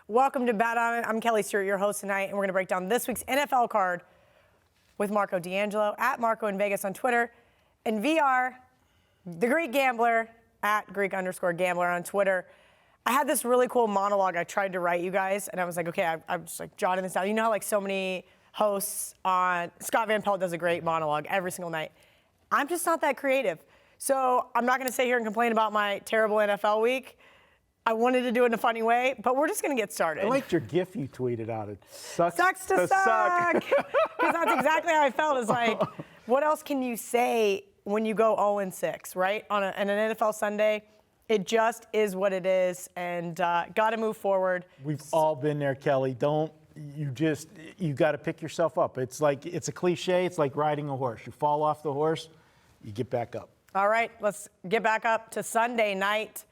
Welcome to Bet On It. I'm Kelly Stewart, your host tonight, and we're going to break down this week's NFL card with Marco D'Angelo at Marco in Vegas on Twitter, and VR, the Greek Gambler at Greek_Gambler on Twitter. I had this really cool monologue I tried to write, you guys, and I was like, okay, I'm just like jotting this down. You know how like so many hosts on, Scott Van Pelt does a great monologue every single night. I'm just not that creative. So I'm not going to sit here and complain about my terrible NFL week. I wanted to do it in a funny way, but we're just going to get started. I liked your GIF you tweeted out. It sucks to suck. Because that's exactly how I felt. It's like, what else can you say when you go 0-6, right? On an NFL Sunday, it just is what it is, and got to move forward. We've all been there, Kelly. You got to pick yourself up. It's a cliche. It's like riding a horse. You fall off the horse, you get back up. All right, let's get back up to Sunday night.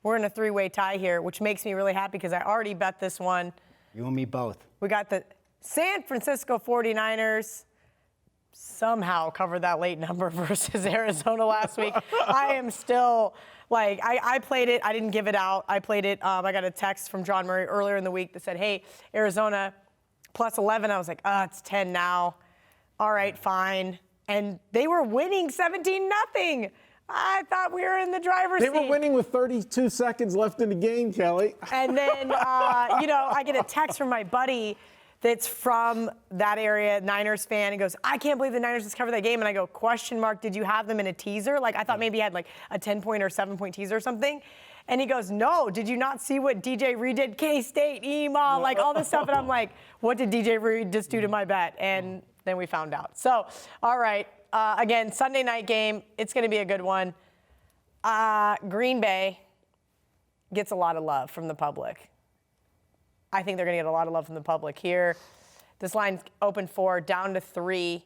We're in a three-way tie here, which makes me really happy because I already bet this one. You and me both. We got the San Francisco 49ers somehow covered that late number versus Arizona last week. I am still, like, I played it. I didn't give it out. I played it. I got a text from John Murray earlier in the week that said, hey, Arizona plus 11. I was like, it's 10 now. All right, fine. And they were winning 17-0. I thought we were in the driver's seat. They were winning with 32 seconds left in the game, Kelly. And then, I get a text from my buddy that's from that area, Niners fan. He goes, I can't believe the Niners just covered that game. And I go, question mark, did you have them in a teaser? Like, I thought maybe he had like a 10-point or 7-point teaser or something. And he goes, no, did you not see what DJ Reed did? K-State, EMA, like all this stuff. And I'm like, what did DJ Reed just do to my bet? And then we found out. So, all right. Again, Sunday night game. It's going to be a good one. Green Bay gets a lot of love from the public. I think they're going to get a lot of love from the public here. This line's open 4, down to 3.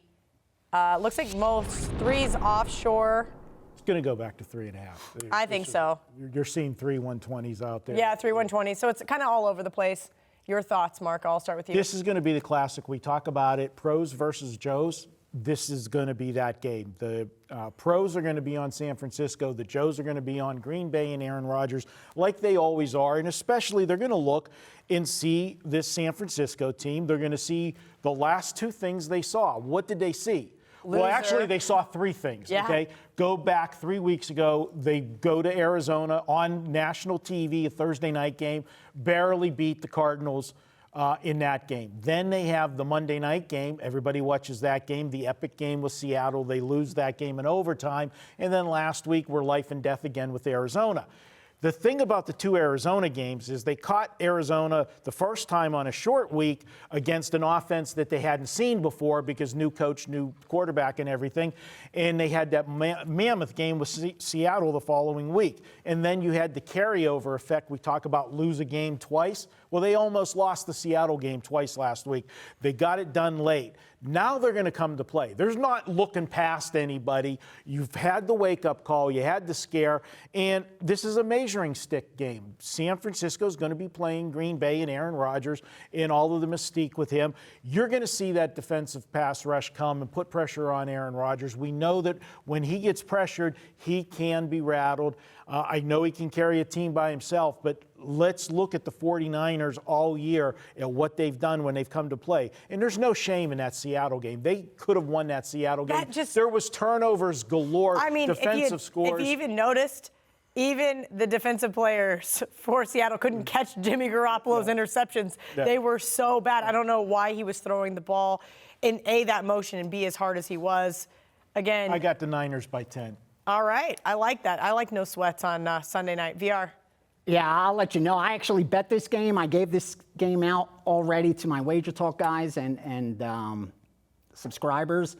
Looks like most 3's offshore. It's going to go back to 3.5. I think so. You're seeing 3 120s out there. Yeah, 3 120s. So it's kind of all over the place. Your thoughts, Mark? I'll start with you. This is going to be the classic. We talk about it, pros versus Joes. This is going to be that game. The pros are going to be on San Francisco. The Joes are going to be on Green Bay and Aaron Rodgers, like they always are. And especially they're going to look and see this San Francisco team. They're going to see the last 2 things they saw. What did they see? Loser. Well, actually, they saw 3 things, okay? Go back 3 weeks ago. They go to Arizona on national TV, a Thursday night game, barely beat the Cardinals in that game. Then they have the Monday night game. Everybody watches that game, the epic game with Seattle. They lose that game in overtime. And then last week, we're life and death again with Arizona. The thing about the 2 Arizona games is they caught Arizona the first time on a short week against an offense that they hadn't seen before because new coach, new quarterback and everything. And they had that mammoth game with Seattle the following week. And then you had the carryover effect. We talk about lose a game twice. Well, they almost lost the Seattle game twice last week. They got it done late. Now they're going to come to play. There's not looking past anybody. You've had the wake-up call. You had the scare. And this is a measuring stick game. San Francisco's going to be playing Green Bay and Aaron Rodgers and all of the mystique with him. You're going to see that defensive pass rush come and put pressure on Aaron Rodgers. We know that when he gets pressured, he can be rattled. I know he can carry a team by himself, but let's look at the 49ers all year at what they've done when they've come to play. And there's no shame in that Seattle game. They could have won that Seattle game. There was turnovers galore, defensive scores. If you even noticed, even the defensive players for Seattle couldn't catch Jimmy Garoppolo's interceptions. Yeah. They were so bad. I don't know why he was throwing the ball in A, that motion, and B, as hard as he was. Again, I got the Niners by 10. All right. I like that. I like no sweats on Sunday night. VR. Yeah, I'll let you know. I actually bet this game. I gave this game out already to my Wager Talk guys and subscribers.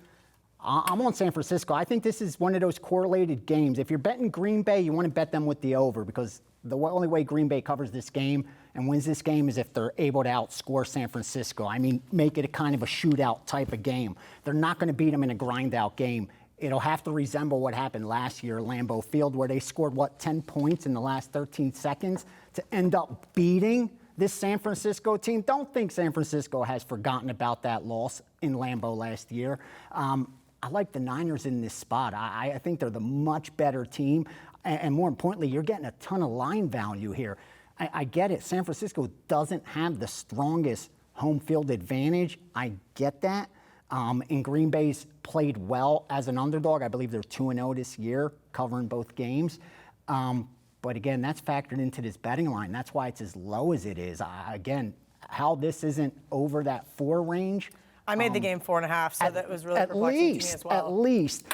I'm on San Francisco. I think this is one of those correlated games. If you're betting Green Bay, you want to bet them with the over because the only way Green Bay covers this game and wins this game is if they're able to outscore San Francisco. I mean, make it a kind of a shootout type of game. They're not going to beat them in a grind-out game. It'll have to resemble what happened last year at Lambeau Field, where they scored, 10 points in the last 13 seconds to end up beating this San Francisco team. Don't think San Francisco has forgotten about that loss in Lambeau last year. I like the Niners in this spot. I think they're the much better team. And more importantly, you're getting a ton of line value here. I get it. San Francisco doesn't have the strongest home field advantage. I get that. And Green Bay's played well as an underdog. I believe they're 2-0 this year, covering both games. But again, that's factored into this betting line. That's why it's as low as it is. Again, how this isn't over that 4 range. I made the game 4.5, so that was really perplexing to me as well. At least.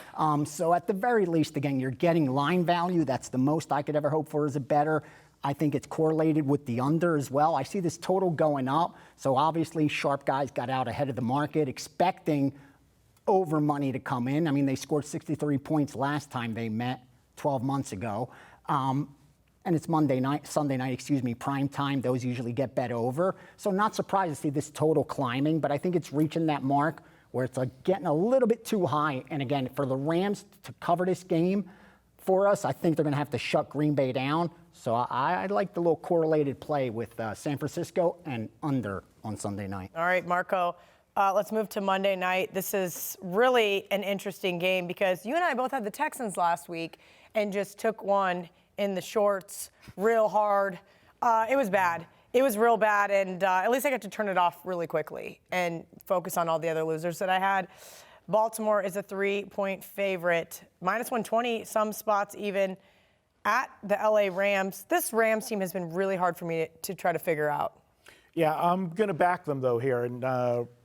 So at the very least, again, you're getting line value. That's the most I could ever hope for as a bettor. I think it's correlated with the under as well. I see this total going up. So obviously, sharp guys got out ahead of the market, expecting over money to come in. I mean, they scored 63 points last time they met 12 months ago. And it's Sunday night, prime time. Those usually get bet over. So not surprised to see this total climbing, but I think it's reaching that mark where it's getting a little bit too high. And again, for the Rams to cover this game for us, I think they're going to have to shut Green Bay down. So I like the little correlated play with San Francisco and under on Sunday night. All right, Marco, let's move to Monday night. This is really an interesting game because you and I both had the Texans last week and just took one in the shorts real hard. It was bad. It was real bad, and at least I got to turn it off really quickly and focus on all the other losers that I had. Baltimore is a 3-point favorite, -120, some spots even, at the LA Rams. This Rams team has been really hard for me to try to figure out. Yeah, I'm going to back them, though, here. And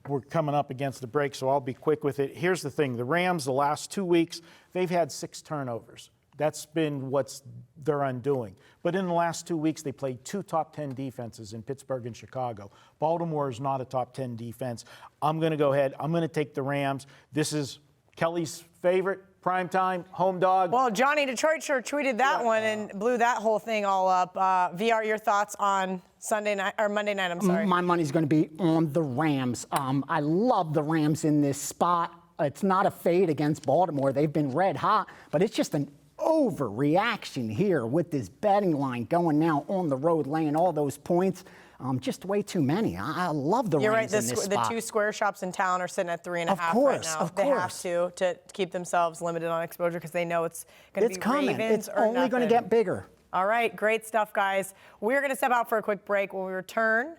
we're coming up against the break, so I'll be quick with it. Here's the thing. The Rams, the last 2 weeks, they've had 6 turnovers. That's been what's their undoing. But in the last 2 weeks, they played 2 top 10 defenses in Pittsburgh and Chicago. Baltimore is not a top 10 defense. I'm going to go ahead. I'm going to take the Rams. This is Kelly's favorite primetime home dog. Well, Johnny Detroit sure tweeted that one and blew that whole thing all up. VR, your thoughts on Sunday night or Monday night? I'm sorry. My money's going to be on the Rams. I love the Rams in this spot. It's not a fade against Baltimore. They've been red hot, but it's just an overreaction here with this betting line going now on the road, laying all those points. Just way too many. I love the You're Rams right. in this spot. The 2 square shops in town are sitting at 3.5 Of course, right now. of They course. have to keep themselves limited on exposure because they know it's going to be coming. Ravens It's or only going to nothing. get bigger. All right, great stuff, guys. We're going to step out for a quick break. When we return,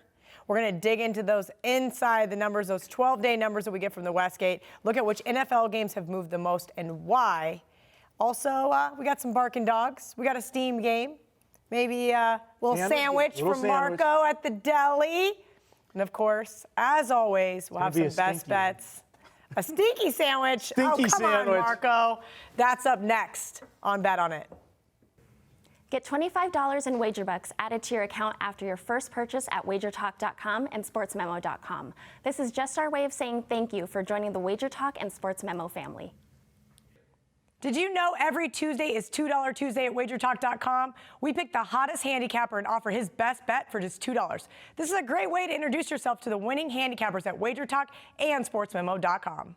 we're going to dig into those inside the numbers, those 12-day numbers that we get from the Westgate, look at which NFL games have moved the most and why. Also, we got some barking dogs. We got a steam game. Maybe a little sandwich from Marco at the deli. And, of course, as always, we'll have some best bets. A stinky sandwich. Stinky come sandwich. on, Marco. That's up next on Bet On It. Get $25 in wager bucks added to your account after your first purchase at wagertalk.com and sportsmemo.com. This is just our way of saying thank you for joining the Wager Talk and Sports Memo family. Did you know every Tuesday is $2 Tuesday at wagertalk.com? We pick the hottest handicapper and offer his best bet for just $2. This is a great way to introduce yourself to the winning handicappers at wagertalk and sportsmemo.com.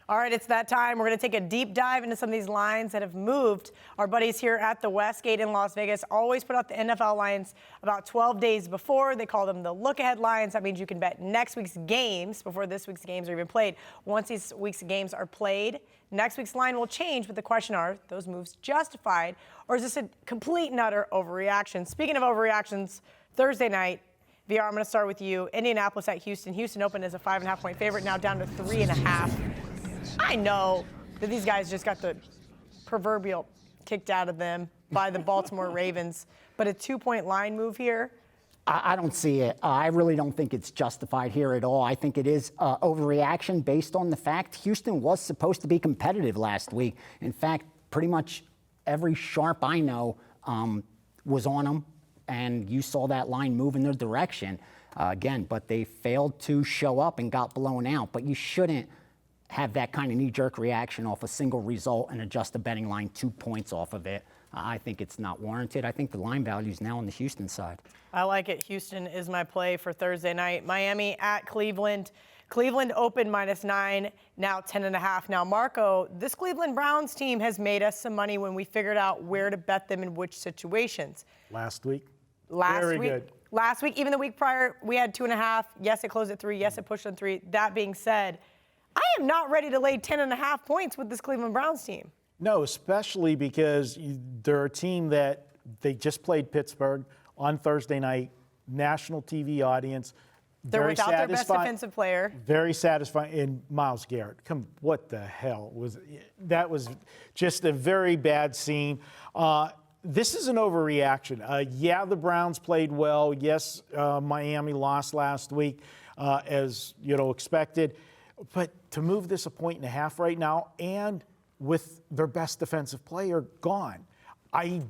All right, it's that time. We're going to take a deep dive into some of these lines that have moved. Our buddies here at the Westgate in Las Vegas always put out the NFL lines about 12 days before. They call them the look-ahead lines. That means you can bet next week's games before this week's games are even played. Once these week's games are played, next week's line will change, but the question are those moves justified, or is this a complete and utter overreaction? Speaking of overreactions, Thursday night, VR, I'm going to start with you. Indianapolis at Houston. Houston opened as a 5.5-point favorite, now down to 3.5. I know that these guys just got the proverbial kicked out of them by the Baltimore Ravens, but a 2-point line move here. I don't see it. I really don't think it's justified here at all. I think it is overreaction based on the fact Houston was supposed to be competitive last week. In fact, pretty much every sharp I know was on them, and you saw that line move in their direction again, but they failed to show up and got blown out. But you shouldn't have that kind of knee-jerk reaction off a single result and adjust the betting line 2 points off of it. I think it's not warranted. I think the line value is now on the Houston side. I like it. Houston is my play for Thursday night. Miami at Cleveland. Cleveland opened -9, now 10.5. Now, Marco, this Cleveland Browns team has made us some money when we figured out where to bet them in which situations. Last week? Very good. Last week, even the week prior, we had 2.5. Yes, it closed at 3. Yes, it pushed on 3. That being said, I am not ready to lay 10.5 points with this Cleveland Browns team. No, especially because they're a team that They just played Pittsburgh on Thursday night, national TV audience. They're without their best defensive player. Very satisfying. And Myles Garrett, what the hell that was just a very bad scene. This is an overreaction. Yeah, the Browns played well. Yes, Miami lost last week, as expected. But to move this a point and a half right now, and with their best defensive player gone, I'm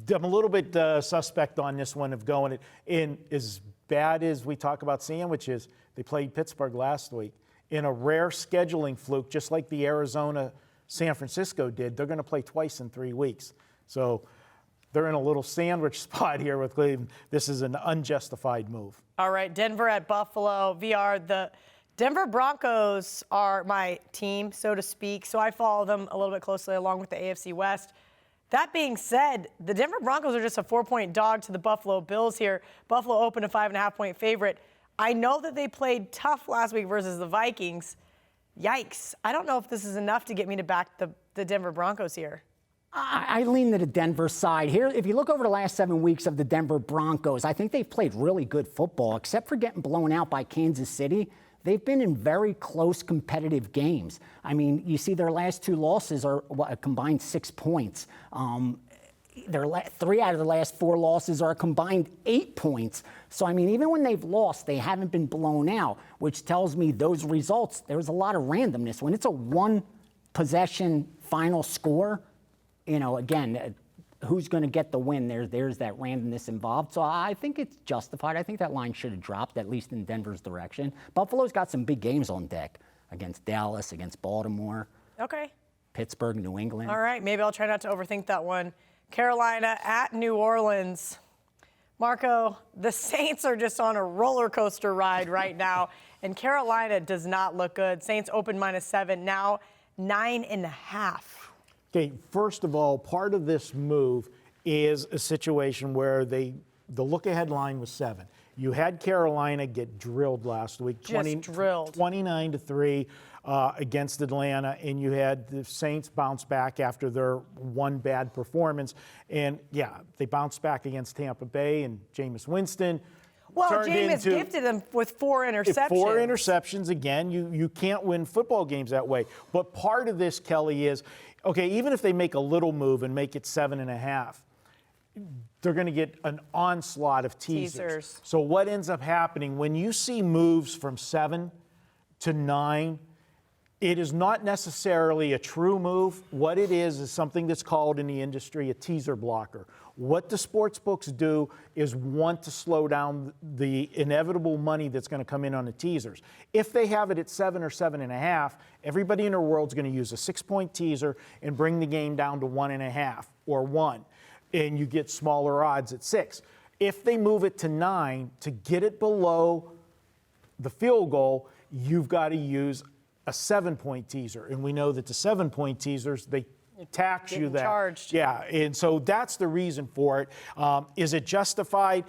a little bit suspect on this one of going it in as bad as we talk about sandwiches. They played Pittsburgh last week in a rare scheduling fluke, just like the Arizona San Francisco did. They're going to play twice in 3 weeks. So they're in a little sandwich spot here with Cleveland. This is an unjustified move. All right, Denver at Buffalo. VR, the Denver Broncos are my team, so to speak, so I follow them a little bit closely along with the AFC West. That being said, the Denver Broncos are just a 4-point dog to the Buffalo Bills here. Buffalo opened a 5.5-point favorite. I know that they played tough last week versus the Vikings. Yikes. I don't know if this is enough to get me to back the Denver Broncos here. I lean to the Denver side here. If you look over the last 7 weeks of the Denver Broncos, I think they've played really good football, except for getting blown out by Kansas City. They've been in very close competitive games. I mean, you see their last 2 losses are a combined 6 points. 3 out of the last 4 losses are a combined 8 points. So, I mean, even when they've lost, they haven't been blown out, which tells me those results, there's a lot of randomness. When it's a 1-possession final score, again, who's going to get the win? There's that randomness involved. So I think it's justified. I think that line should have dropped, at least in Denver's direction. Buffalo's got some big games on deck against Dallas, against Baltimore. Okay. Pittsburgh, New England. All right, maybe I'll try not to overthink that one. Carolina at New Orleans. Marco, the Saints are just on a roller coaster ride right now, and Carolina does not look good. Saints open -7, now 9.5. Okay, first of all, part of this move is a situation where the look-ahead line was 7. You had Carolina get drilled last week, drilled 29-3 against Atlanta, and you had the Saints bounce back after their one bad performance. And yeah, they bounced back against Tampa Bay and Jameis Winston. Well, Jameis gifted them with 4 interceptions. 4 interceptions again. You can't win football games that way. But part of this, Kelly, is okay. Even if they make a little move and make it 7.5. They're going to get an onslaught of teasers. So what ends up happening when you see moves from 7 to 9, it is not necessarily a true move. What it is something that's called in the industry a teaser blocker. What the sports books do is want to slow down the inevitable money that's going to come in on the teasers. If they have it at 7 or 7.5, everybody in their world is going to use a 6-point teaser and bring the game down to 1.5 or 1. And you get smaller odds at 6. If they move it to 9, to get it below the field goal, you've got to use a 7-point teaser. And we know that the 7-point teasers, they tax you that. Charged. Yeah, and so that's the reason for it. Is it justified?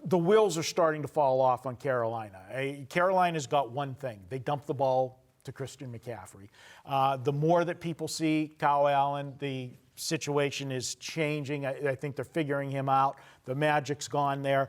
The wheels are starting to fall off on Carolina. Carolina's got one thing. They dump the ball to Christian McCaffrey. The more that people see Kyle Allen, the situation is changing. I think they're figuring him out. The magic's gone there.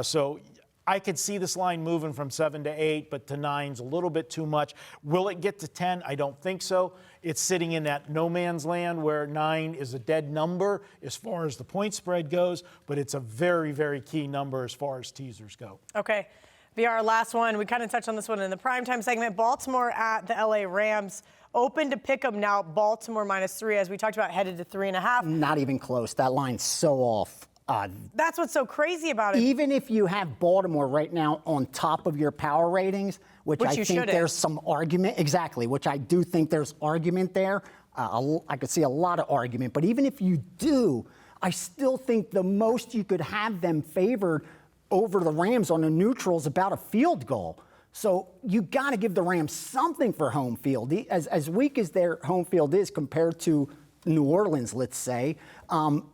So I could see this line moving from 7 to 8, but to 9's a little bit too much. Will it get to 10? I don't think so. It's sitting in that no man's land where 9 is a dead number as far as the point spread goes, but it's a very, very key number as far as teasers go. Okay. VR, last one. We kind of touched on this one in the primetime segment. Baltimore at the LA Rams. Open to pick them now. Baltimore -3, as we talked about, headed to 3.5. Not even close. That line's so off. That's what's so crazy about it. Even if you have Baltimore right now on top of your power ratings, which I think there's some argument, exactly, which I do think there's argument there. I could see a lot of argument. But even if you do, I still think the most you could have them favored over the Rams on the neutral is about a field goal. So you got to give the Rams something for home field. As weak as their home field is compared to New Orleans, let's say,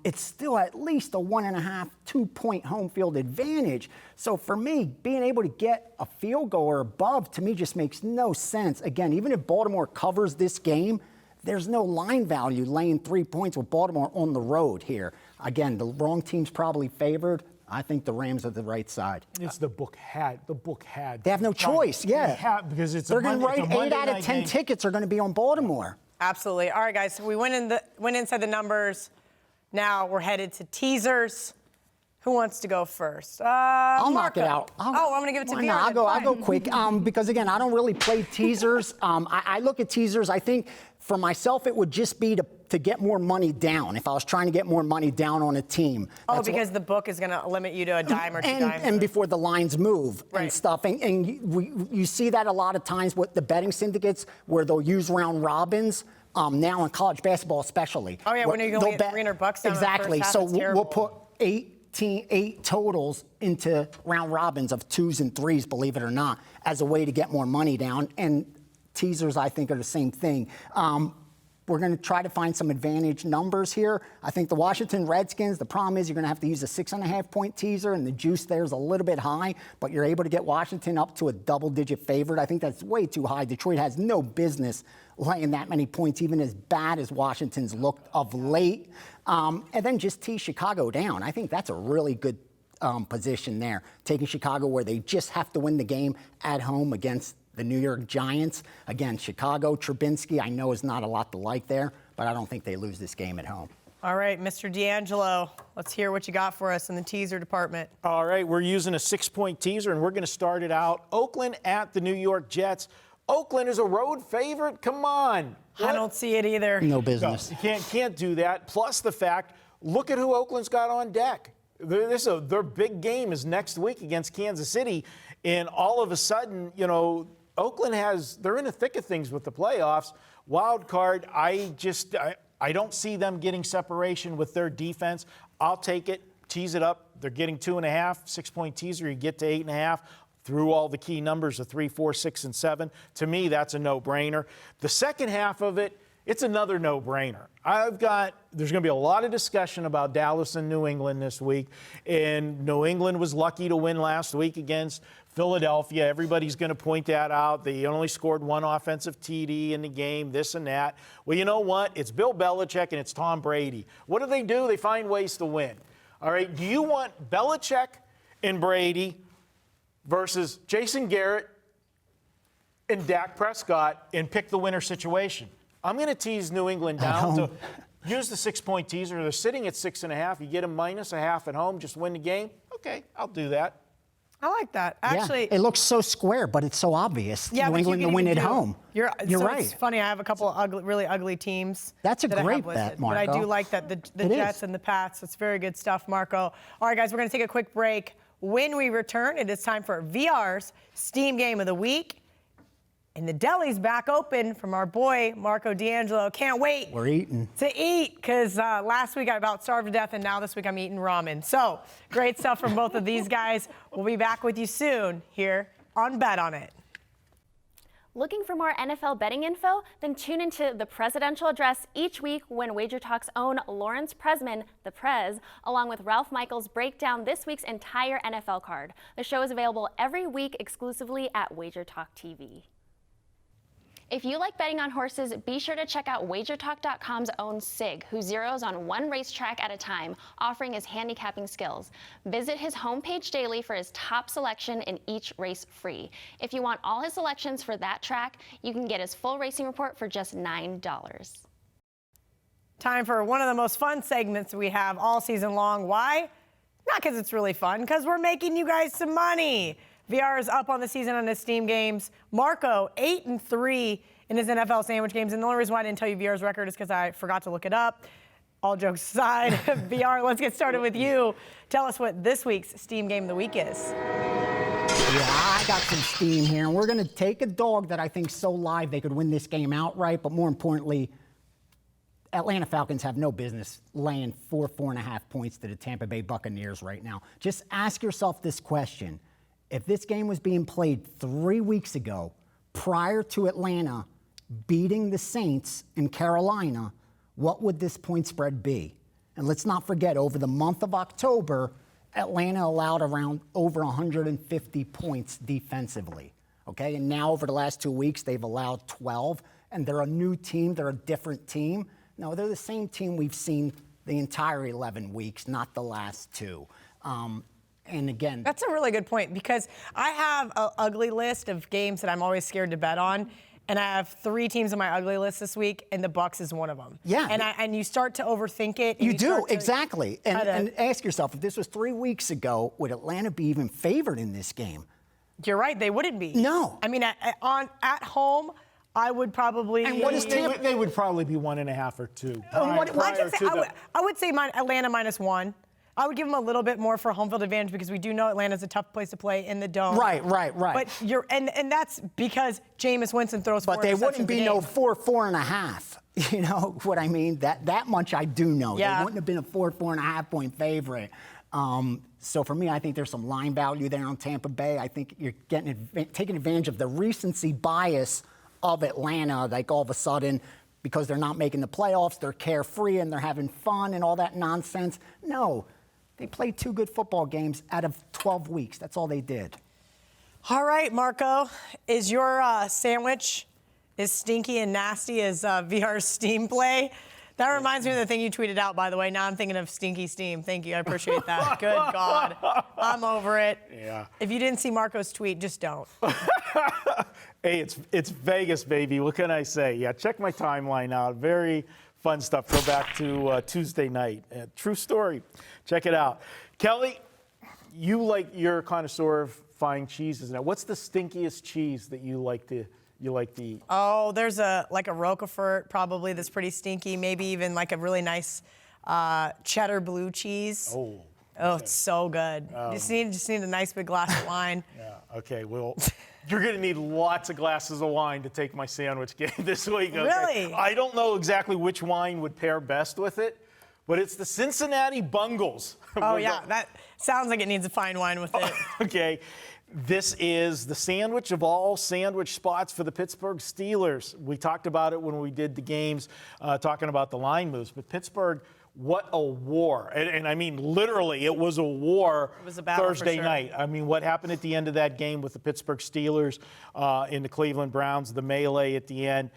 it's still at least a 1.5, 2-point home field advantage. So for me, being able to get a field goal or above, to me, just makes no sense. Again, even if Baltimore covers this game, there's no line value laying 3 points with Baltimore on the road here. Again, the wrong team's probably favored. I think the Rams are the right side. It's the book had. They have no choice, yeah. Because it's They're a going to Monday, write 8 out of 10 game. tickets are going to be on Baltimore. Absolutely. All right, guys. So we went inside the numbers. Now we're headed to teasers. Who wants to go first? I'll knock Marco. it out. I'm going to give it to VR. I'll go quick because, again, I don't really play teasers. I look at teasers. I think for myself, it would just be to get more money down if I was trying to get more money down on a team. Because the book is going to limit you to a dime or 2 dimes. And before the lines move Right. and stuff. And you see that a lot of times with the betting syndicates where they'll use round robins. Now in college basketball especially. Oh, yeah, when you're going to get $300 down Exactly. on the first half, So it's we'll terrible. put 8 totals into round robins of 2s and 3s, believe it or not, as a way to get more money down. And teasers, I think, are the same thing. We're going to try to find some advantage numbers here. I think the Washington Redskins, the problem is you're going to have to use a 6.5-point teaser, and the juice there is a little bit high, but you're able to get Washington up to a double-digit favorite. I think that's way too high. Detroit has no business laying that many points, even as bad as Washington's looked of late. And then just tease Chicago down. I think that's a really good position there, taking Chicago where they just have to win the game at home against the New York Giants. Again, Chicago, Trubinsky, I know is not a lot to like there, but I don't think they lose this game at home. All right, Mr. D'Angelo, let's hear what you got for us in the teaser department. All right, we're using a 6-point teaser, and we're going to start it out. Oakland at the New York Jets. Oakland is a road favorite. Come on. I don't see it either. No business. No, you can't do that. Plus the fact, look at who Oakland's got on deck. Their big game is next week against Kansas City, and all of a sudden, Oakland they're in the thick of things with the playoffs. Wild card, I don't see them getting separation with their defense. I'll take it, tease it up. They're getting 2.5, 6-point teaser. You get to 8.5 through all the key numbers of 3, 4, 6, and 7. To me, that's a no-brainer. The second half of it, it's another no-brainer. There's going to be a lot of discussion about Dallas and New England this week. And New England was lucky to win last week against Philadelphia. Everybody's going to point that out. They only scored 1 offensive TD in the game, this and that. Well, you know what? It's Bill Belichick and it's Tom Brady. What do? They find ways to win. All right, do you want Belichick and Brady versus Jason Garrett and Dak Prescott and pick the winner situation? I'm going to tease New England down to use the 6-point teaser. They're sitting at 6.5. You get them -0.5 at home, just win the game. Okay, I'll do that. I like that. Actually, it looks so square, but it's so obvious. Yeah, New England to win at home. You're so right. It's right. funny. I have a couple of really ugly teams. That's a that I great have listed, bet, Marco. But I do like that the Jets and the Pats. It's very good stuff, Marco. All right, guys, we're going to take a quick break. When we return, it is time for VR's Steam Game of the Week. And the deli's back open from our boy, Marco D'Angelo. Can't wait. We're eating. To eat, because last week I about starved to death, and now this week I'm eating ramen. So, great stuff from both of these guys. We'll be back with you soon here on Bet On It. Looking for more NFL betting info? Then tune into the Presidential Address each week when Wager Talk's own Lawrence Presman, the Prez, along with Ralph Michaels, break down this week's entire NFL card. The show is available every week exclusively at Wager Talk TV. If you like betting on horses, be sure to check out WagerTalk.com's own Sig, who zeroes on one racetrack at a time, offering his handicapping skills. Visit his homepage daily for his top selection in each race free. If you want all his selections for that track, you can get his full racing report for just $9. Time for one of the most fun segments we have all season long. Why? Not because it's really fun, because we're making you guys some money. VR is up on the season on his Steam games. Marco, 8-3 in his NFL sandwich games. And the only reason why I didn't tell you VR's record is because I forgot to look it up. All jokes aside, VR, let's get started with you. Tell us what this week's Steam Game of the Week is. Yeah, I got some steam here. And we're going to take a dog that I think so live they could win this game outright. But more importantly, Atlanta Falcons have no business laying 4.5 points to the Tampa Bay Buccaneers right now. Just ask yourself this question. If this game was being played 3 weeks ago, prior to Atlanta beating the Saints in Carolina, what would this point spread be? And let's not forget, over the month of October, Atlanta allowed around over 150 points defensively. Okay, and now over the last 2 weeks, they've allowed 12. and they're a new team, they're a different team. No, they're the same team we've seen the entire 11 weeks, not the last 2. And again, that's a really good point, because I have an ugly list of games that I'm always scared to bet on. And I have 3 teams on my ugly list this week, and the Bucs is one of them. Yeah. And you start to overthink it. And you do, exactly. And ask yourself, if this was 3 weeks ago, would Atlanta be even favored in this game? You're right, they wouldn't be. No. I mean, at home, I would probably. And what is Tampa? They would probably be 1.5 or 2. I would say Atlanta -1. I would give them a little bit more for home field advantage, because we do know Atlanta's a tough place to play in the Dome. Right. But and that's because Jameis Winston throws 4 But they wouldn't be no 4.5. You know what I mean? That much I do know. Yeah. They wouldn't have been a 4.5 point favorite. So for me, I think there's some line value there on Tampa Bay. I think you're taking advantage of the recency bias of Atlanta, like all of a sudden, because they're not making the playoffs, they're carefree and they're having fun and all that nonsense. No. They played 2 good football games out of 12 weeks. That's all they did. All right, Marco, is your sandwich as stinky and nasty as VR's Steam play? That reminds me of the thing you tweeted out, by the way. Now I'm thinking of Stinky Steam. Thank you. I appreciate that. Good God. I'm over it. Yeah. If you didn't see Marco's tweet, just don't. Hey, it's Vegas, baby. What can I say? Yeah, check my timeline out. Very fun stuff. Go back to Tuesday night. True story. Check it out. Kelly, you're a connoisseur of fine cheeses now. What's the stinkiest cheese that you like to eat? Oh, there's a Roquefort probably that's pretty stinky. Maybe even like a really nice cheddar blue cheese. Oh, it's so good. Just need a nice big glass of wine. Yeah. Okay. Well, you're going to need lots of glasses of wine to take my sandwich game this week. Okay? Really? I don't know exactly which wine would pair best with it, but it's the Cincinnati Bungles. Oh yeah, that sounds like it needs a fine wine with it. Okay. This is the sandwich of all sandwich spots for the Pittsburgh Steelers. We talked about it when we did the games, talking about the line moves. But Pittsburgh, what a war. And I mean, literally, it was a war. It was a battle Thursday for sure. night. I mean, what happened at the end of that game with the Pittsburgh Steelers and the Cleveland Browns, the melee at the end,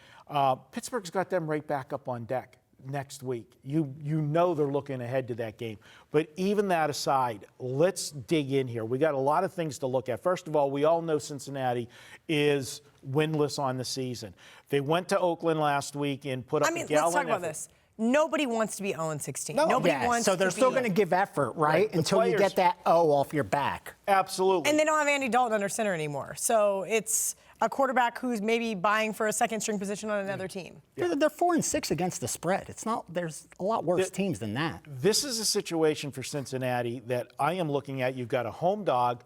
Pittsburgh's got them right back up on deck next week. You know they're looking ahead to that game. But even that aside, let's dig in here. We got a lot of things to look at. First of all, we all know Cincinnati is winless on the season. They went to Oakland last week and put up a gallon let's talk about effort. this. Nobody wants to be 0-16. No. Nobody Yeah, wants so they're to still be. going to give effort, right? The Until you players- get that O off your back. Absolutely. And they don't have Andy Dalton under center anymore. So it's a quarterback who's maybe buying for a second string position on another team. They're 4-6 against the spread. It's not. There's a lot worse teams than that. This is a situation for Cincinnati that I am looking at. You've got a home dog,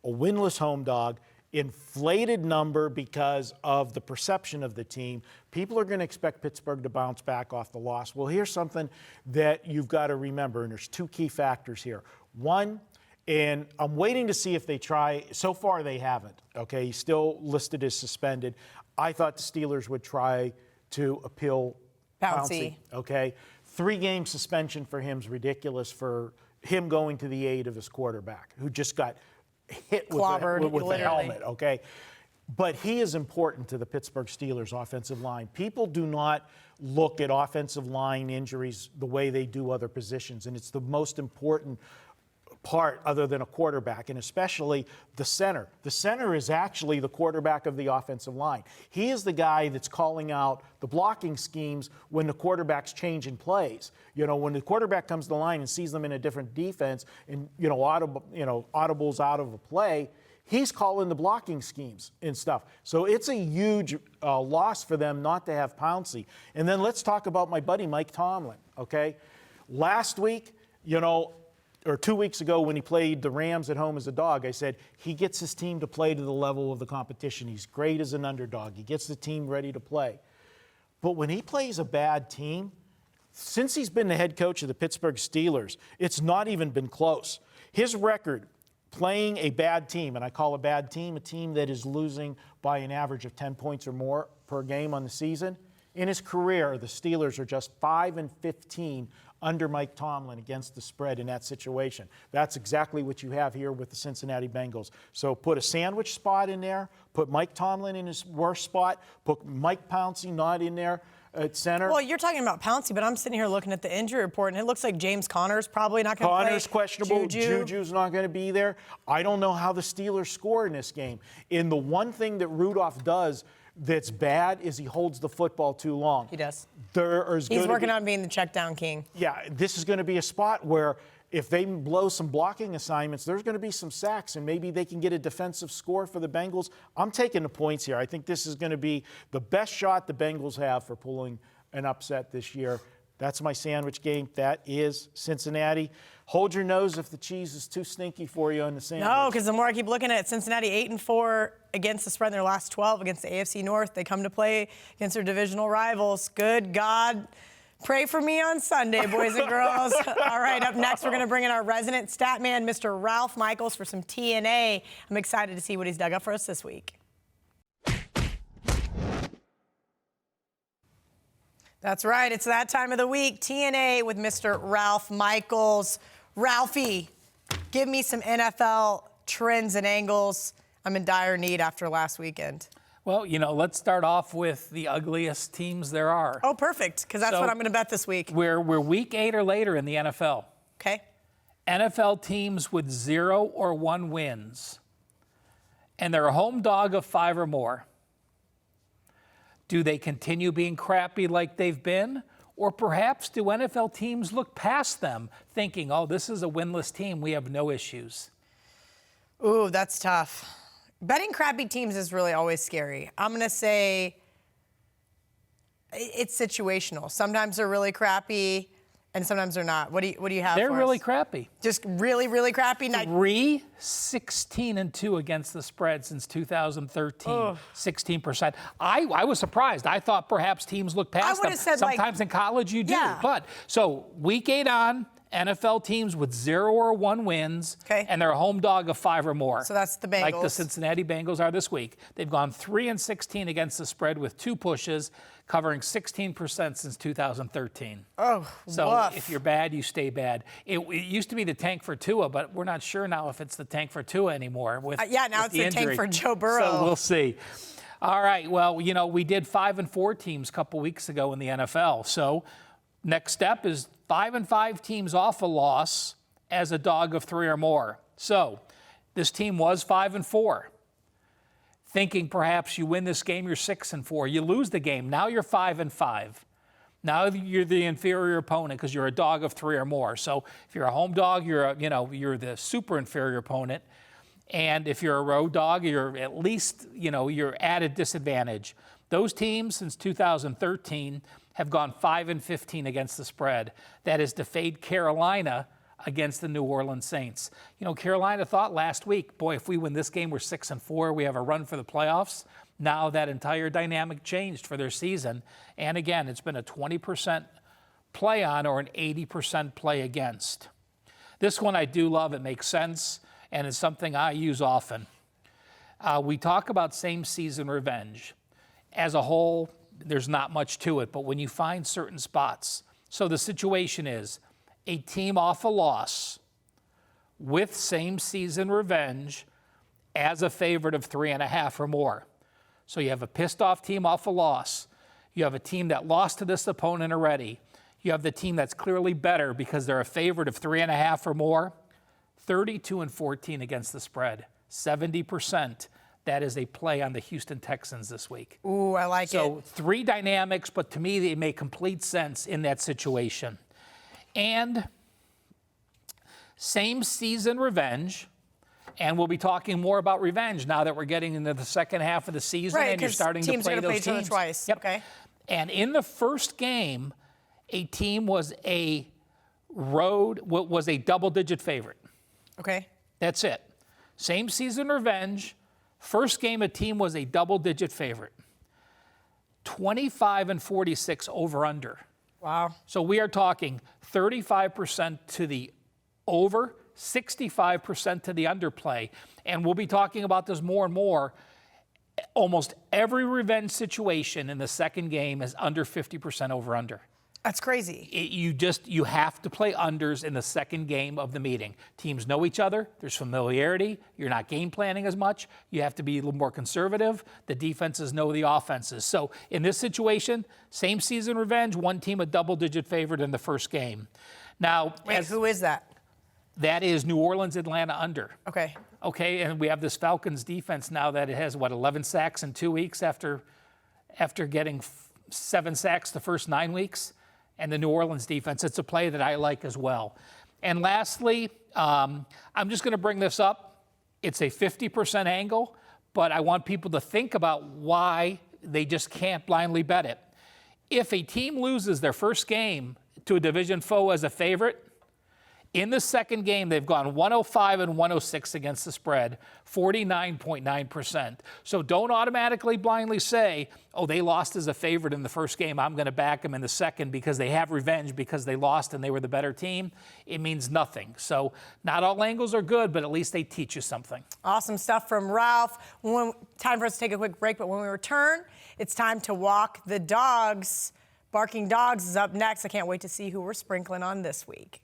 a winless home dog, inflated number because of the perception of the team. People are going to expect Pittsburgh to bounce back off the loss. Well, here's something that you've got to remember, and there's 2 key factors here. One, and I'm waiting to see if they try. So far, they haven't. Okay, he's still listed as suspended. I thought the Steelers would try to appeal Pouncey. Okay, 3-game suspension for him is ridiculous for him going to the aid of his quarterback, who just got hit Clobbered, with a literally. helmet. Okay, but he is important to the Pittsburgh Steelers offensive line. People do not look at offensive line injuries the way they do other positions, and it's the most important part other than a quarterback, and especially the center. The center is actually the quarterback of the offensive line. He is the guy that's calling out the blocking schemes when the quarterback's changing plays. You know, when the quarterback comes to the line and sees them in a different defense and, audibles out of a play, he's calling the blocking schemes and stuff. So it's a huge loss for them not to have Pouncey. And then let's talk about my buddy Mike Tomlin, okay? Last week, or 2 weeks ago when he played the Rams at home as a dog, I said he gets his team to play to the level of the competition. He's great as an underdog. He gets the team ready to play. But when he plays a bad team, since he's been the head coach of the Pittsburgh Steelers, it's not even been close. His record playing a bad team, and I call a bad team a team that is losing by an average of 10 points or more per game on the season, in his career, the Steelers are just 5-15 under Mike Tomlin against the spread in that situation. That's exactly what you have here with the Cincinnati Bengals. So put a sandwich spot in there, put Mike Tomlin in his worst spot, put Mike Pouncey not in there at center. Well, you're talking about Pouncey, but I'm sitting here looking at the injury report, and it looks like James Conner's probably not going to play. Conner's questionable. Juju's not going to be there. I don't know how the Steelers score in this game. And the one thing that Rudolph does that's bad is he holds the football too long. He does. He's working on being the check down king. Yeah, this is going to be a spot where if they blow some blocking assignments, there's going to be some sacks, and maybe they can get a defensive score for the Bengals. I'm taking the points here. I think this is going to be the best shot the Bengals have for pulling an upset this year. That's my sandwich game. That is Cincinnati. Hold your nose if the cheese is too stinky for you on the sandwich. No, because the more I keep looking at it, Cincinnati 8-4 against the spread in their last 12 against the AFC North. They come to play against their divisional rivals. Good God. Pray for me on Sunday, boys and girls. All right, up next, we're going to bring in our resident stat man, Mr. Ralph Michaels, for some TNA. I'm excited to see what he's dug up for us this week. That's right. It's that time of the week. TNA with Mr. Ralph Michaels. Ralphie, give me some NFL trends and angles. I'm in dire need after last weekend. Well, let's start off with the ugliest teams there are. Oh, perfect, because that's what I'm going to bet this week. We're week 8 or later in the NFL. Okay. NFL teams with 0 or 1 wins, and they're a home dog of 5 or more. Do they continue being crappy like they've been? Or perhaps do NFL teams look past them, thinking, oh, this is a winless team, we have no issues? Ooh, that's tough. Betting crappy teams is really always scary. I'm going to say it's situational. Sometimes they're really crappy, and sometimes they're not. What do you have They're for really us? crappy. Just really, really crappy? 16-2 against the spread since 2013, 16%. I was surprised. I thought perhaps teams look past them. Said sometimes in college you do. Yeah. But so week 8 on, NFL teams with 0 or 1 wins, and they're a home dog of 5 or more. So that's the Bengals. Like the Cincinnati Bengals are this week. They've gone 3-16 against the spread with 2 pushes, covering 16% since 2013. Oh, so woof. If you're bad, you stay bad. It used to be the tank for Tua, but we're not sure now if it's the tank for Tua anymore. Now with it's the tank for Joe Burrow. So we'll see. All right, well, we did 5-4 teams a couple weeks ago in the NFL. So next step is 5-5 teams off a loss as a dog of 3 or more. So this team was 5-4. Thinking perhaps you win this game, you're 6-4. You lose the game, now you're 5-5. Now you're the inferior opponent because you're a dog of 3 or more. So if you're a home dog, you're the super inferior opponent. And if you're a road dog, you're at least, you're at a disadvantage. Those teams since 2013 have gone 5-15 against the spread. That is to fade Carolina against the New Orleans Saints. Carolina thought last week, boy, if we win this game, we're 6-4, we have a run for the playoffs. Now that entire dynamic changed for their season. And again, it's been a 20% play on or an 80% play against. This one I do love. It makes sense, and it's something I use often. We talk about same-season revenge. As a whole, there's not much to it, but when you find certain spots. So the situation is a team off a loss with same-season revenge as a favorite of 3.5 or more. So you have a pissed-off team off a loss. You have a team that lost to this opponent already. You have the team that's clearly better because they're a favorite of 3.5 or more. 32-14 against the spread, 70%. That is a play on the Houston Texans this week. Ooh, I like it. So 3 dynamics, but to me, they make complete sense in that situation. And same season revenge, and we'll be talking more about revenge now that we're getting into the second half of the season, and you're starting to play those teams twice. Yep. Okay. And in the first game, a team was a double-digit favorite. Okay. That's it. Same season revenge. First game, a team was a double-digit favorite. 25-46 over-under. Wow. So we are talking 35% to the over, 65% to the underplay. And we'll be talking about this more and more. Almost every revenge situation in the second game is under 50% over-under. That's crazy. You have to play unders in the second game of the meeting. Teams know each other. There's familiarity. You're not game planning as much. You have to be a little more conservative. The defenses know the offenses. So in this situation, same season revenge, one team a double-digit favorite in the first game. Now, Wait, who is that? That is New Orleans, Atlanta under. Okay. Okay, and we have this Falcons defense now that it has, 11 sacks in 2 weeks after getting 7 sacks the first 9 weeks. And the New Orleans defense, it's a play that I like as well. And lastly, I'm just going to bring this up. It's a 50% angle, but I want people to think about why they just can't blindly bet it. If a team loses their first game to a division foe as a favorite, in the second game, they've gone 105 and 106 against the spread, 49.9%. So don't automatically blindly say, oh, they lost as a favorite in the first game, I'm going to back them in the second because they have revenge because they lost and they were the better team. It means nothing. So not all angles are good, but at least they teach you something. Awesome stuff from Ralph. Time for us to take a quick break, but when we return, it's time to walk the dogs. Barking Dogs is up next. I can't wait to see who we're sprinkling on this week.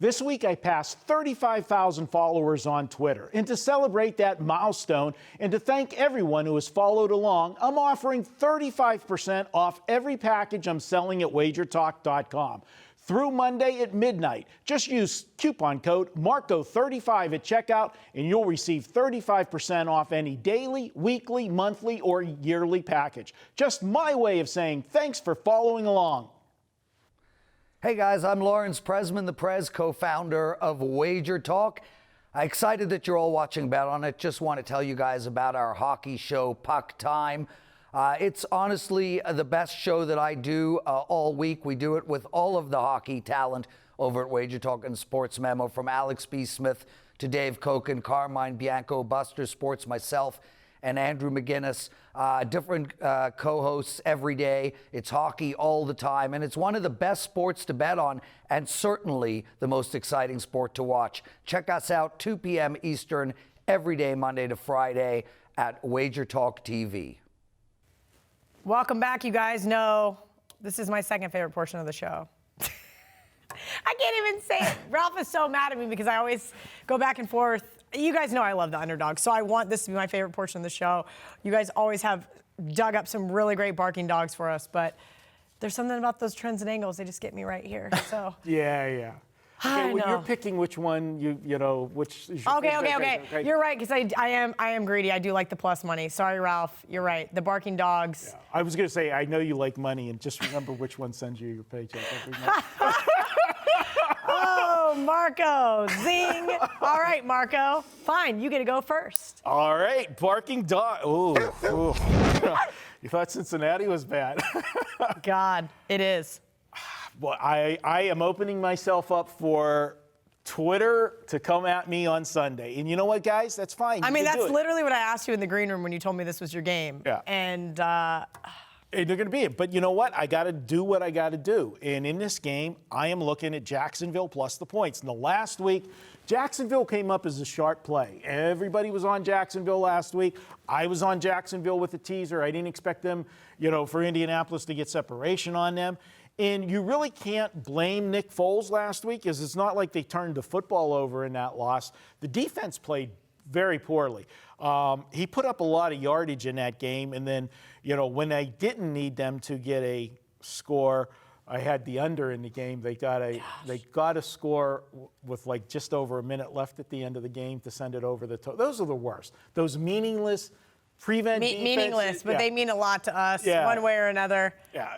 This week, I passed 35,000 followers on Twitter. And to celebrate that milestone and to thank everyone who has followed along, I'm offering 35% off every package I'm selling at wagertalk.com. Through Monday at midnight, just use coupon code MARCO35 at checkout, and you'll receive 35% off any daily, weekly, monthly, or yearly package. Just my way of saying thanks for following along. Hey guys, I'm Lawrence Presman, the Prez, co-founder of Wager Talk. Excited that you're all watching Bet On It. Just want to tell you guys about our hockey show, Puck Time. It's honestly the best show that I do all week. We do it with all of the hockey talent over at Wager Talk and Sports Memo, from Alex B. Smith to Dave Koken, Carmine Bianco, Buster Sports, myself, and Andrew McGinnis, different co-hosts every day. It's hockey all the time, and it's one of the best sports to bet on, and certainly the most exciting sport to watch. Check us out 2 p.m. Eastern every day, Monday to Friday, at Wager Talk TV. Welcome back. You guys know this is my second favorite portion of the show. I can't even say it. Ralph is so mad at me because I always go back and forth. You guys know I love the underdog, so I want this to be my favorite portion of the show. You guys always have dug up some really great barking dogs for us, but there's something about those trends and angles. They just get me right here. So Yeah. Okay, when you're picking which one, you know, which is your favorite. Okay. You're right, because I am greedy. I do like the plus money. Sorry, Ralph. You're right. The barking dogs. Yeah. I was going to say, I know you like money, and just remember which one sends you your paycheck every month. Oh, Marco. Zing. All right, Marco. Fine. You get to go first. All right. Barking dog. Ooh. You thought Cincinnati was bad. God, it is. Well, I am opening myself up for Twitter to come at me on Sunday. And you know what, guys? That's fine. I mean, that's literally what I asked you in the green room when you told me this was your game. Yeah. And they're going to be it. But you know what? I got to do what I got to do. And in this game, I am looking at Jacksonville plus the points. And the last week, Jacksonville came up as a sharp play. Everybody was on Jacksonville last week. I was on Jacksonville with a teaser. I didn't expect them, for Indianapolis to get separation on them. And you really can't blame Nick Foles last week, because it's not like they turned the football over in that loss. The defense played very poorly. He put up a lot of yardage in that game, and then, when they didn't need them to get a score, I had the under in the game. They got a score with just over a minute left at the end of the game to send it over the top. Those are the worst. Those meaningless meaningless, but they mean a lot to us, one way or another. Yeah,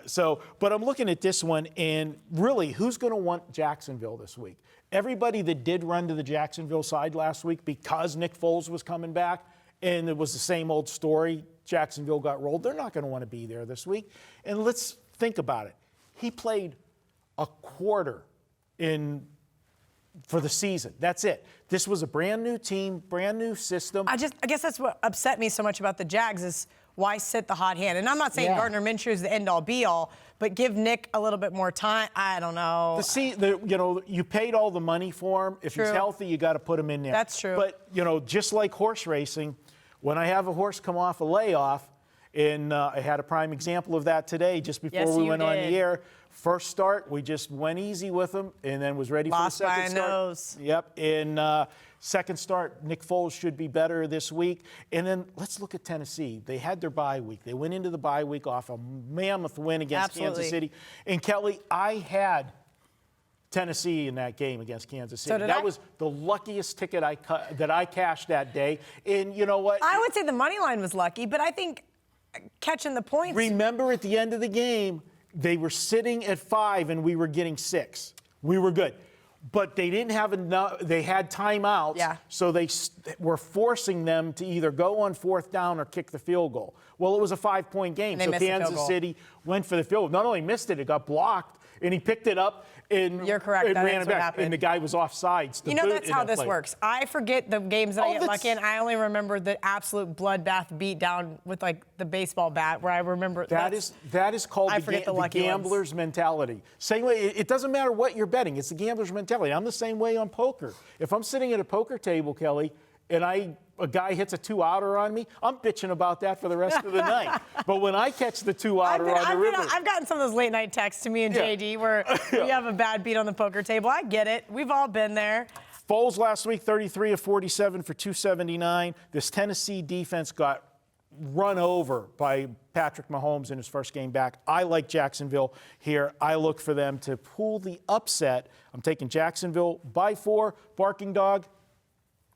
but I'm looking at this one, and really, who's going to want Jacksonville this week? Everybody that did run to the Jacksonville side last week because Nick Foles was coming back, and it was the same old story, Jacksonville got rolled, they're not going to want to be there this week. And let's think about it. He played a quarter for the season. That's it. This was a brand new team, brand new system. I guess that's what upset me so much about the Jags is why sit the hot hand? And I'm not saying Gardner Minshew is the end-all, be-all, but give Nick a little bit more time. I don't know. You paid all the money for him. If he's healthy, you got to put him in there. That's true. But, just like horse racing, when I have a horse come off a layoff And I had a prime example of that today, just before Yes, we you went on did. the air. First start, we just went easy with them, and then was ready Lost for the by second a start. nose. Yep. In second start, Nick Foles should be better this week. And then let's look at Tennessee. They had their bye week. They went into the bye week off a mammoth win against Absolutely. Kansas City. And Kelly, I had Tennessee in that game against Kansas City. So did that I. was the luckiest ticket that I cashed that day. And you know what? I would say the money line was lucky, but I think catching the points. Remember at the end of the game, they were sitting at 5 and we were getting 6. We were good. But they didn't have enough. They had timeouts. Yeah. So they were forcing them to either go on fourth down or kick the field goal. Well, it was a 5-point game. And they So missed the field Kansas goal. City went for the field goal. Not only missed it, it got blocked. And he picked it up and You're correct. and That ran is it what back. happened. And the guy was offsides. You know, that's how this works. I forget the games that I get that's- lucky in. I only remember the absolute bloodbath beatdown with like the baseball bat, where I remember That is called I the, forget the the lucky ones. gambler's mentality. Same way, it doesn't matter what you're betting. It's the gambler's mentality. I'm the same way on poker. If I'm sitting at a poker table, Kelly, and a guy hits a 2-outer on me, I'm bitching about that for the rest of the night. But when I catch the 2-outer on the river, I've gotten some of those late night texts to me and Yeah. JD where you have a bad beat on the poker table. I get it. We've all been there. Foles last week, 33 of 47 for 279. This Tennessee defense got run over by Patrick Mahomes in his first game back. I like Jacksonville here. I look for them to pull the upset. I'm taking Jacksonville by 4. Barking dog,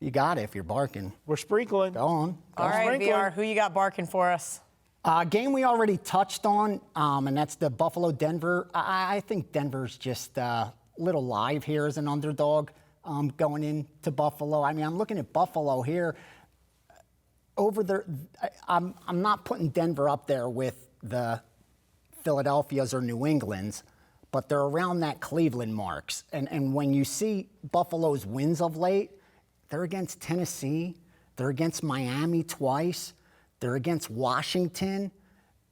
You got it if you're barking. we're sprinkling. Go on. All right, sprinkling. VR, who you got barking for us? Game we already touched on, and that's the Buffalo-Denver. I think Denver's just a little live here as an underdog going into Buffalo. I mean, I'm looking at Buffalo here. I'm not putting Denver up there with the Philadelphias or New Englands, but they're around that Cleveland marks. And when you see Buffalo's wins of late, they're against Tennessee, they're against Miami twice, they're against Washington.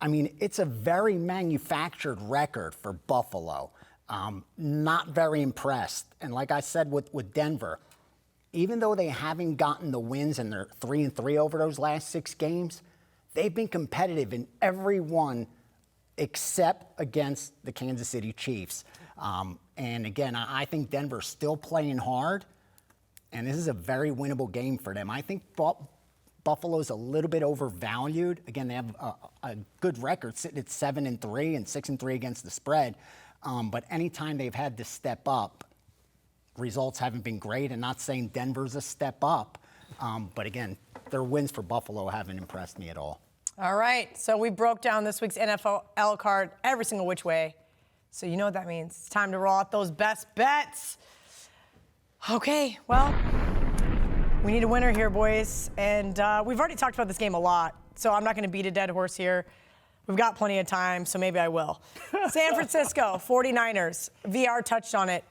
I mean, it's a very manufactured record for Buffalo. Not very impressed. And like I said with Denver, even though they haven't gotten the wins and they're 3-3 over those last 6 games, they've been competitive in every one except against the Kansas City Chiefs. And again, I think Denver's still playing hard, and this is a very winnable game for them. I think Buffalo's a little bit overvalued. Again, they have a good record, sitting at 7-3 and 6-3 against the spread. But anytime they've had to step up, results haven't been great. And not saying Denver's a step up, but again, their wins for Buffalo haven't impressed me at all. All right, so we broke down this week's NFL card every single which way. So you know what that means. It's time to roll out those best bets. Okay, well, we need a winner here, boys. And we've already talked about this game a lot, so I'm not going to beat a dead horse here. We've got plenty of time, so maybe I will. San Francisco 49ers. VR touched on it.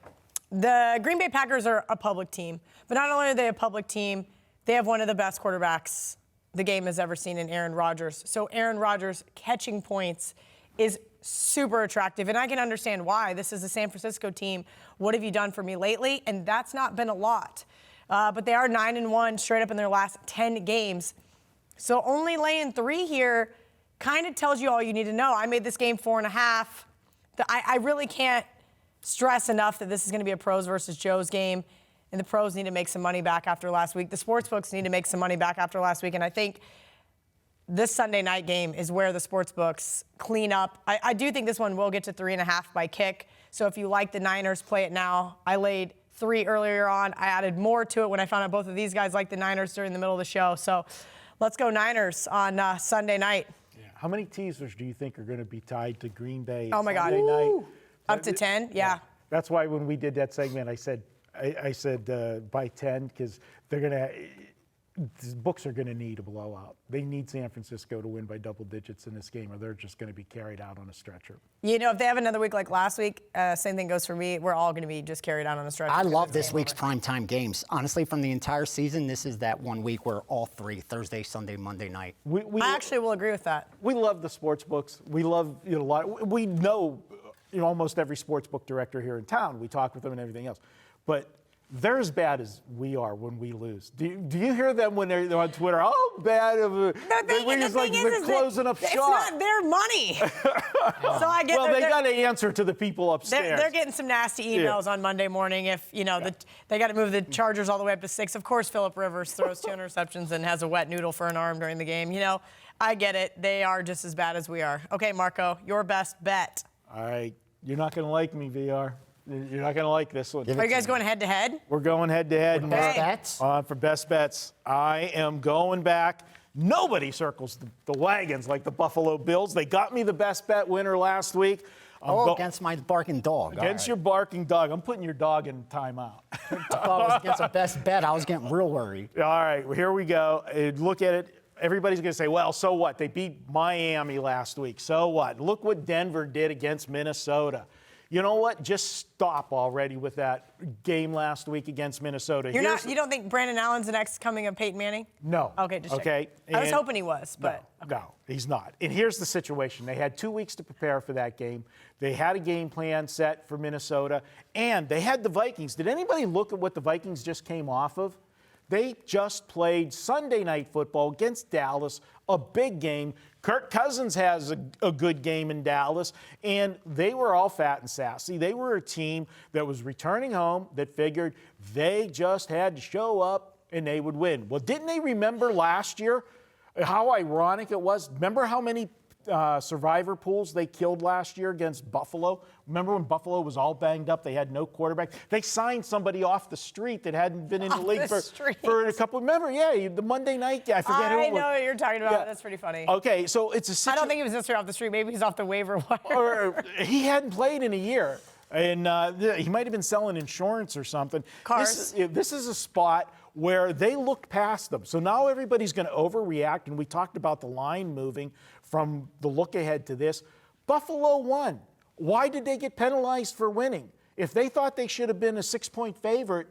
The Green Bay Packers are a public team, but not only are they a public team, they have one of the best quarterbacks the game has ever seen in Aaron Rodgers. So Aaron Rodgers catching points is super attractive, and I can understand why. This is a San Francisco team. What have you done for me lately? And that's not been a lot. But they are 9-1 straight up in their last 10 games. So only laying 3 here kind of tells you all you need to know. I made this game 4.5. I really can't stress enough that this is going to be a pros versus Joes game, and the pros need to make some money back after last week. The sportsbooks need to make some money back after last week, and I think this Sunday night game is where the sportsbooks clean up. I do think this one will get to 3.5 by kick. So if you like the Niners, play it now. I laid 3 earlier on. I added more to it when I found out both of these guys like the Niners during the middle of the show. So let's go Niners on Sunday night. Yeah. How many teasers do you think are going to be tied to Green Bay Oh my God. Sunday night? Up to 10? Yeah. That's why when we did that segment, I said by 10 because they're going to. The books are going to need a blowout. They need San Francisco to win by double digits in this game, or they're just going to be carried out on a stretcher. You know, if they have another week like last week, same thing goes for me. We're all going to be just carried out on a stretcher. I love this week's primetime games. Honestly, from the entire season, this is that one week where all 3, Thursday, Sunday, Monday night. I actually will agree with that. We love the sports books. We love a lot. We know almost every sports book director here in town. We talk with them and everything else. But they're as bad as we are when we lose. Do you hear them when they're on Twitter? Oh, bad of a. They're closing up shop. It's not their money. So I get. Well, they got to answer to the people upstairs. They're getting some nasty emails on Monday morning. If they got to move the Chargers all the way up to 6. Of course, Phillip Rivers throws 2 interceptions and has a wet noodle for an arm during the game. I get it. They are just as bad as we are. Okay, Marco, your best bet. All right, you're not going to like me, VR. You're not going to like this one. Are you guys going head-to-head? We're going head-to-head. Best bets? For best bets, I am going back. Nobody circles the wagons like the Buffalo Bills. They got me the best bet winner last week. Against my barking dog. Against your barking dog. I'm putting your dog in timeout. If I was against a best bet, I was getting real worried. All right, well, here we go. Look at it. Everybody's going to say, well, so what? They beat Miami last week. So what? Look what Denver did against Minnesota. You know what? Just stop already with that game last week against Minnesota. You don't think Brandon Allen's the next coming of Peyton Manning? No. Okay, just okay. I was hoping he was, but no, he's not. And here's the situation: they had 2 weeks to prepare for that game. They had a game plan set for Minnesota, and they had the Vikings. Did anybody look at what the Vikings just came off of? They just played Sunday Night Football against Dallas, a big game. Kirk Cousins has a good game in Dallas, and they were all fat and sassy. They were a team that was returning home that figured they just had to show up and they would win. Well, didn't they remember last year how ironic it was? Remember how many survivor pools they killed last year against Buffalo? Remember when Buffalo was all banged up? They had no quarterback. They signed somebody off the street that hadn't been in the league for a couple. Remember, the Monday night guy. I forget who it was. I know what you're talking about. Yeah. That's pretty funny. Okay, so it's a situation. I don't think he was necessarily off the street. Maybe he's off the waiver wire. Or he hadn't played in a year. And he might have been selling insurance or something. Cars. This is a spot where they looked past them. So now everybody's going to overreact. And we talked about the line moving from the look ahead to this. Buffalo won. Why did they get penalized for winning? If they thought they should have been a 6-point favorite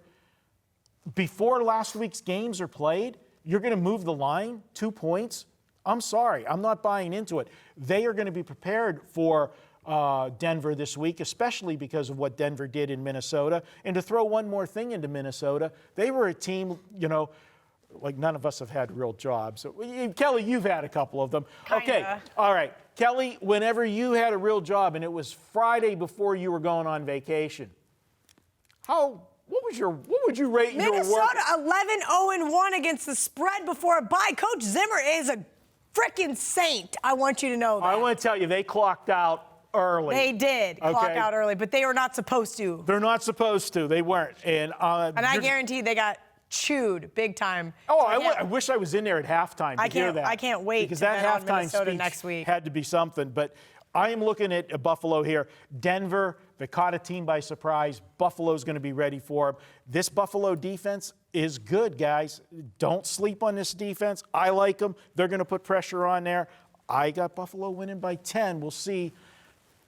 before last week's games are played, you're going to move the line 2 points? I'm sorry. I'm not buying into it. They are going to be prepared for Denver this week, especially because of what Denver did in Minnesota. And to throw one more thing into Minnesota, they were a team, like none of us have had real jobs. Kelly, you've had a couple of them. Kinda. Okay, all right. Kelly, whenever you had a real job and it was Friday before you were going on vacation, what would you rate your work? Minnesota 11-0-1 against the spread before a bye. Coach Zimmer is a freaking saint. I want you to know that. I want to tell you, they clocked out early. They did clock out early, but they were not supposed to. They're not supposed to. They weren't. And I guarantee they got chewed big time. Oh, I wish I was in there at halftime to hear that. I can't wait because to that bet on halftime Minnesota speech next week. had to be something. But I am looking at Buffalo here. Denver, they caught a team by surprise. Buffalo's going to be ready for them. This Buffalo defense is good, guys. Don't sleep on this defense. I like them. They're going to put pressure on there. I got Buffalo winning by 10. We'll see.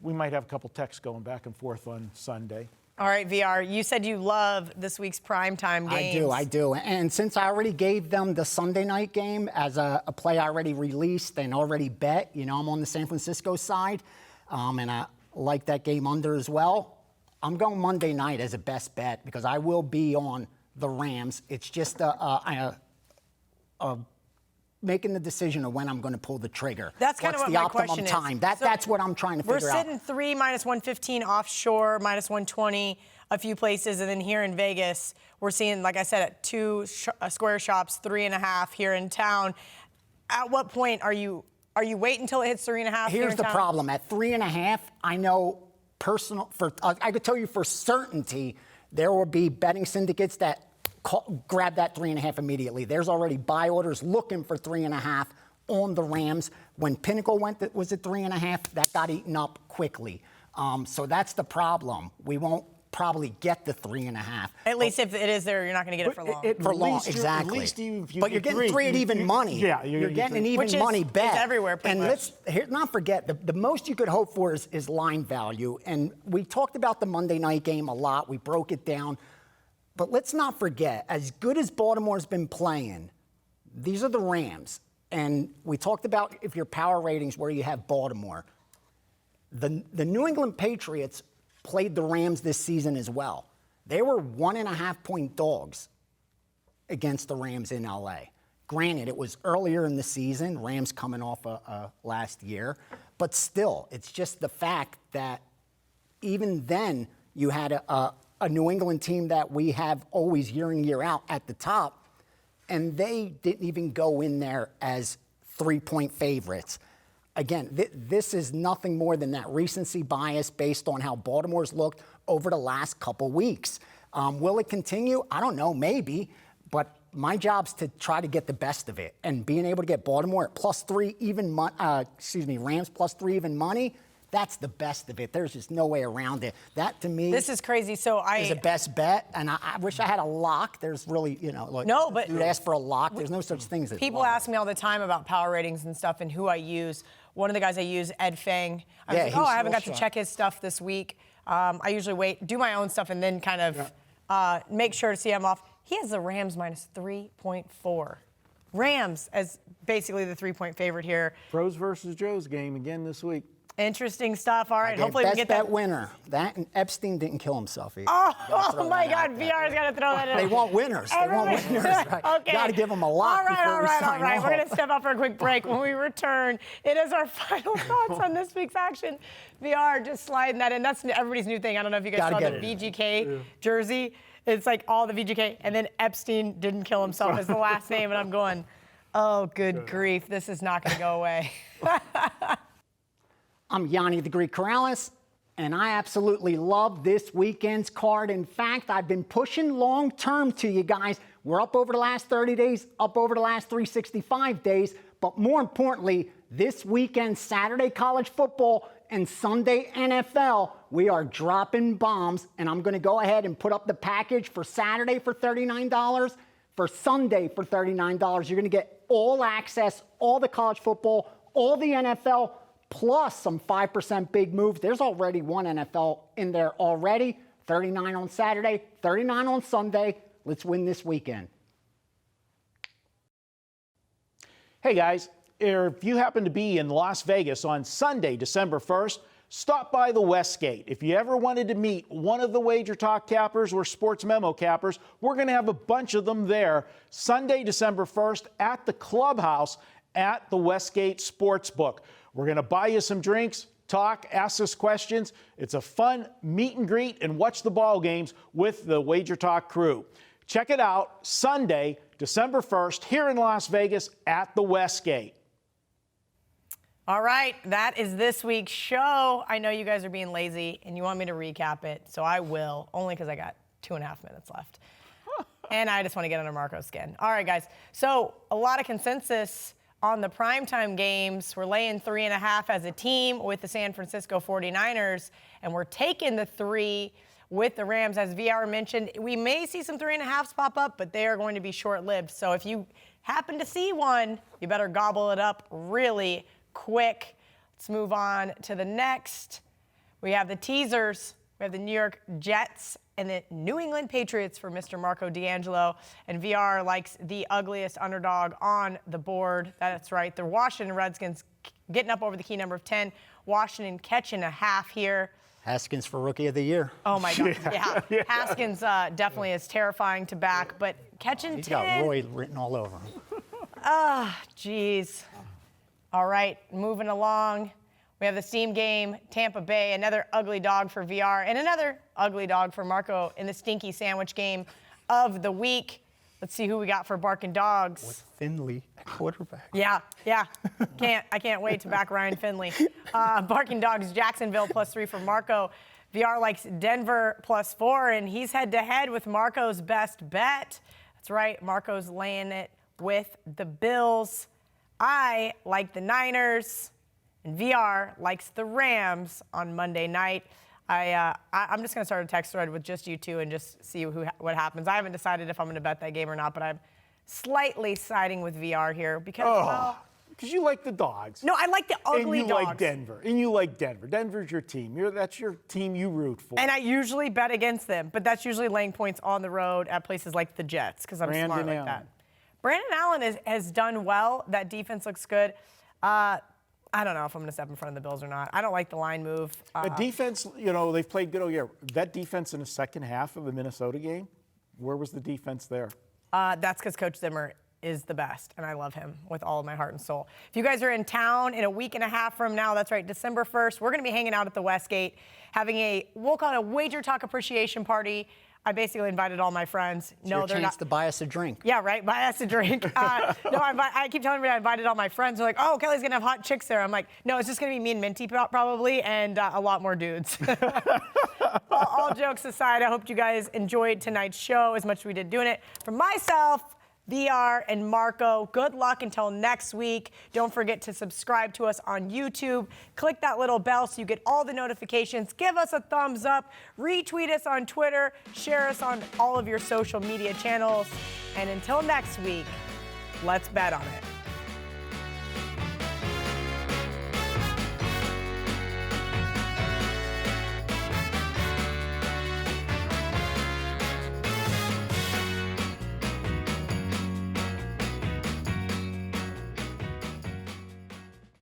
We might have a couple texts going back and forth on Sunday. All right, VR, you said you love this week's primetime games. I do. And since I already gave them the Sunday night game as a play I already released and already bet, I'm on the San Francisco side, and I like that game under as well. I'm going Monday night as a best bet because I will be on the Rams. It's just making the decision of when I'm going to pull the trigger. That's kind What's of what the my optimum question time? is. That's what I'm trying to figure out. We're sitting 3 minus 115 offshore, minus 120 a few places, and then here in Vegas, we're seeing, like I said, at 2 square shops, 3.5 here in town. At what point are you waiting until it hits 3.5? Here's the problem. At 3.5, I know I could tell you for certainty there will be betting syndicates that grab that 3.5 immediately. There's already buy orders looking for 3.5 on the Rams. When Pinnacle was at 3.5, that got eaten up quickly. So that's the problem. We won't probably get the 3.5. At least if it is there, you're not going to get it for long. For long, exactly. At least but you're getting 3 at even money. Yeah, you're getting an even money bet. It's everywhere, pretty much. Let's not forget, the most you could hope for is line value. And we talked about the Monday night game a lot. We broke it down. But let's not forget, as good as Baltimore's been playing, these are the Rams. And we talked about if your power ratings where you have Baltimore. The New England Patriots played the Rams this season as well. They were 1.5-point dogs against the Rams in LA. Granted, it was earlier in the season, Rams coming off last year, but still, it's just the fact that even then you had a New England team that we have always year in, year out at the top, and they didn't even go in there as 3-point favorites. Again, this is nothing more than that recency bias based on how Baltimore's looked over the last couple weeks. Will it continue? I don't know, maybe, but my job's to try to get the best of it. And being able to get Baltimore at +3 even, Rams +3 even money, that's the best of it. There's just no way around it. That, to me, this is crazy. So is the best bet. And I wish I had a lock. There's really, look, no, but you'd ask for a lock. There's no such thing as people lock. ask me all the time about power ratings and stuff and who I use. One of the guys I use, Ed Fang. I was like, I haven't got to check his stuff this week. I usually wait, do my own stuff, and then kind of make sure to see I'm off. He has the Rams -3.4. Rams as basically the 3-point favorite here. Pros versus Joes game again this week. Interesting stuff. All right, hopefully we can get that winner. That and Epstein didn't kill himself either. Oh my God, VR's got to throw that in. They want winners. They want winners. Right? Okay. Got to give them a lock. All right. We're going to step up for a quick break. When we return, it is our final thoughts on this week's action. VR just sliding that in. That's everybody's new thing. I don't know if you guys saw the VGK jersey. It's like all the VGK, and then Epstein didn't kill himself as the last name, and I'm going, oh, good grief, this is not going to go away. I'm Gianni the Greek Karalis, and I absolutely love this weekend's card. In fact, I've been pushing long-term to you guys. We're up over the last 30 days, up over the last 365 days, but more importantly, this weekend, Saturday college football and Sunday NFL, we are dropping bombs, and I'm going to go ahead and put up the package for Saturday for $39, for Sunday for $39. You're going to get all access, all the college football, all the NFL, plus some 5% big moves. There's already one NFL in there already. 39 on Saturday, 39 on Sunday. Let's win this weekend. Hey guys, if you happen to be in Las Vegas on Sunday, December 1st, stop by the Westgate. If you ever wanted to meet one of the Wager Talk cappers or Sports Memo cappers, we're going to have a bunch of them there Sunday, December 1st at the clubhouse at the Westgate Sportsbook. We're going to buy you some drinks, talk, ask us questions. It's a fun meet and greet and watch the ball games with the Wager Talk crew. Check it out Sunday, December 1st, here in Las Vegas at the Westgate. All right, that is this week's show. I know you guys are being lazy and you want me to recap it, so I will, only because I got 2.5 minutes left. And I just want to get under Marco's skin. All right, guys, so a lot of consensus on the primetime games. We're laying 3.5 as a team with the San Francisco 49ers, and we're taking the 3 with the Rams. As VR mentioned, we may see some 3.5s pop up, but they are going to be short-lived. So if you happen to see one, you better gobble it up really quick. Let's move on to the next. We have the teasers. We have the New York Jets and the New England Patriots for Mr. Marco D'Angelo. And VR likes the ugliest underdog on the board. That's right. The Washington Redskins getting up over the key number of 10. Washington catching a half here. Haskins for Rookie of the Year. Oh, my God. Yeah. Haskins definitely is terrifying to back, but catching 10. He's got Roy written all over him. Geez. All right, moving along. We have the steam game, Tampa Bay, another ugly dog for VR, and another ugly dog for Marco in the stinky sandwich game of the week. Let's see who we got for Barking Dogs. With Finley at quarterback. Yeah. I can't wait to back Ryan Finley. Barking Dogs, Jacksonville +3 for Marco. VR likes Denver +4, and he's head-to-head with Marco's best bet. That's right, Marco's laying it with the Bills. I like the Niners. And VR likes the Rams on Monday night. I'm just going to start a text thread with just you two and just see what happens. I haven't decided if I'm going to bet that game or not, but I'm slightly siding with VR here because, because you like the dogs. No, I like the ugly dogs. And you like Denver. And you like Denver. Denver's your team. That's your team you root for. And I usually bet against them, but that's usually laying points on the road at places like the Jets because I'm smart like that. Brandon Allen has done well. That defense looks good. I don't know if I'm going to step in front of the Bills or not. I don't like the line move. The defense, they've played good all year. That defense in the second half of the Minnesota game, where was the defense there? That's because Coach Zimmer is the best, and I love him with all of my heart and soul. If you guys are in town in a week and a half from now, that's right, December 1st, we're going to be hanging out at the Westgate, having we'll call it a Wager Talk appreciation party. I basically invited all my friends. It's your chance to buy us a drink. Yeah, right. Buy us a drink. I keep telling everybody I invited all my friends. They're like, oh, Kelly's going to have hot chicks there. I'm like, no, it's just going to be me and Minty probably, and a lot more dudes. all jokes aside, I hope you guys enjoyed tonight's show as much as we did doing it. For myself, VR, and Marco, good luck until next week. Don't forget to subscribe to us on YouTube. Click that little bell so you get all the notifications. Give us a thumbs up. Retweet us on Twitter. Share us on all of your social media channels. And until next week, let's bet on it.